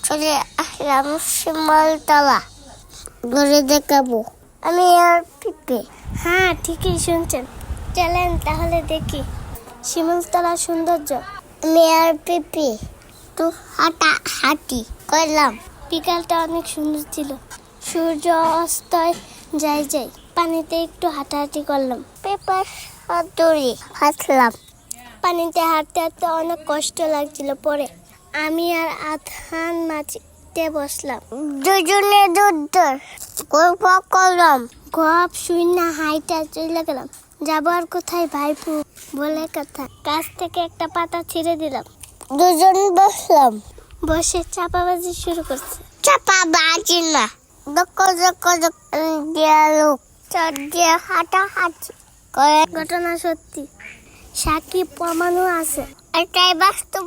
চলে আসলাম শিমলতলা। ঘুরে দেখাবো আমি আর পিপি। হ্যাঁ, ঠিকই শুনছেন। চলেন তাহলে দেখি শিমুলতলার সৌন্দর্য। আমি আর পিপি তো হাঁটি করলাম। বিকালটা অনেক সুন্দর ছিল। সূর্য অস্তয় যাই পানিতে একটু হাঁটাহাঁটি করলাম। পেপার হাতুড়ি হাসলাম। পানিতে হাঁটতে হাঁটতে অনেক কষ্ট লাগছিল। পরে আমি আর আধান মাটিতে বসলাম। দুজনে দুধ গল্প করলাম। গপ শুই না হাইটা চলে গেলাম। যাবো আর কোথায় ভাইপু বলে কথা। গাছ থেকে একটা পাতা ছিঁড়ে দিলাম। দুজন বসলাম। বসে চাপাবাজি শুরু করছে। চাপা বাজি না লোক চড়িয়ে হাঁটাহাঁটি করে। ঘটনা সত্যি, সাকিব প্রমাণও আছে। এটাই বাস্তব